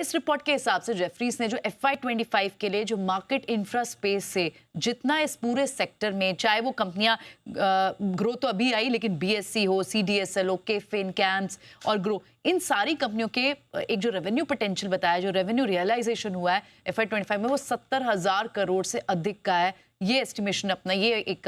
इस रिपोर्ट के हिसाब से जेफरीज ने जो FY25 के लिए जो मार्केट इंफ्रा स्पेस से जितना इस पूरे सेक्टर में, चाहे वो कंपनियां ग्रो तो अभी आई, लेकिन BSE हो, CDSL हो, केफिन, कैम्स और ग्रो, इन सारी कंपनियों के एक जो रेवेन्यू पोटेंशियल बताया, जो रेवेन्यू रियलाइजेशन हुआ है FY25 में, वो 70,000 करोड़ से अधिक का है। ये एस्टिमेशन अपना, ये एक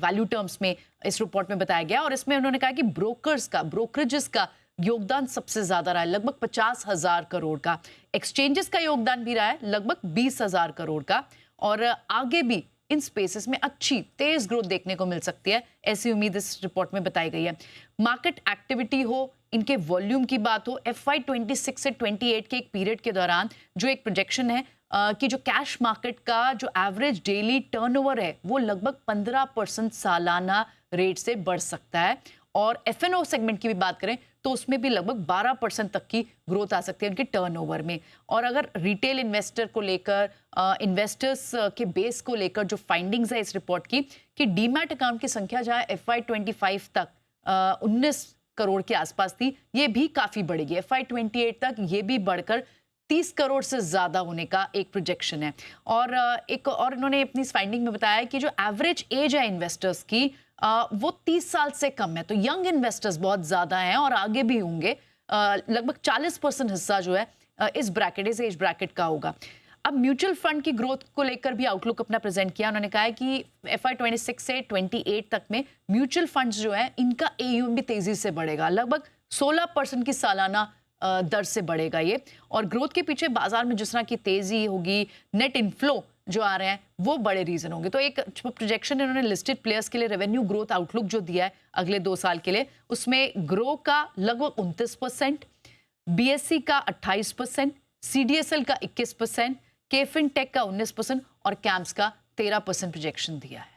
वैल्यू टर्म्स में इस रिपोर्ट में बताया गया। और इसमें उन्होंने कहा कि ब्रोकरेजेस का योगदान सबसे ज्यादा रहा है, लगभग 50,000 करोड़ का। एक्सचेंजेस का योगदान भी रहा है लगभग 20,000 करोड़ का। और आगे भी इन स्पेसेस में अच्छी तेज ग्रोथ देखने को मिल सकती है, ऐसी उम्मीद इस रिपोर्ट में बताई गई है। मार्केट एक्टिविटी हो, इनके वॉल्यूम की बात हो, FY26 से 28 के एक पीरियड के दौरान जो एक प्रोजेक्शन है कि जो कैश मार्केट का जो एवरेज डेली टर्नओवर है वो लगभग 15% सालाना रेट से बढ़ सकता है। और F&O सेगमेंट की भी बात करें तो उसमें भी लगभग 12% तक की ग्रोथ आ सकती है उनके टर्नओवर में। और अगर रिटेल इन्वेस्टर को लेकर, इन्वेस्टर्स के बेस को लेकर जो फाइंडिंग्स है इस रिपोर्ट की, कि डीमैट अकाउंट की संख्या जहां FY25 तक 19 करोड़ के आसपास थी, ये भी काफी बढ़ेगी। FY28 तक ये भी बढ़कर 30 करोड़ से ज्यादा होने का एक प्रोजेक्शन है। और एक और इन्होंने अपनी फाइंडिंग में बताया कि जो एवरेज एज है इन्वेस्टर्स की वो 30 साल से कम है। तो यंग इन्वेस्टर्स बहुत ज्यादा हैं और आगे भी होंगे। लगभग 40% हिस्सा जो है इस एज ब्रैकेट का होगा। अब म्यूचुअल फंड की ग्रोथ को लेकर भी आउटलुक अपना प्रेजेंट किया। उन्होंने कहा है कि FY26 से 28 तक में म्यूचुअल फंड्स जो है इनका AUM भी तेजी से बढ़ेगा, लगभग 16% की सालाना दर से बढ़ेगा ये। और ग्रोथ के पीछे बाजार में जिस तरह की तेजी होगी, नेट इनफ्लो जो आ रहे हैं, वो बड़े रीजन होंगे। तो एक प्रोजेक्शन इन्होंने लिस्टेड प्लेयर्स के लिए रेवेन्यू ग्रोथ आउटलुक जो दिया है अगले 2 साल के लिए, उसमें ग्रो का लगभग 29%, BSE का 28%, CDSL का 21%, केफिन टेक का 19% और कैम्स का 13% प्रोजेक्शन दिया है।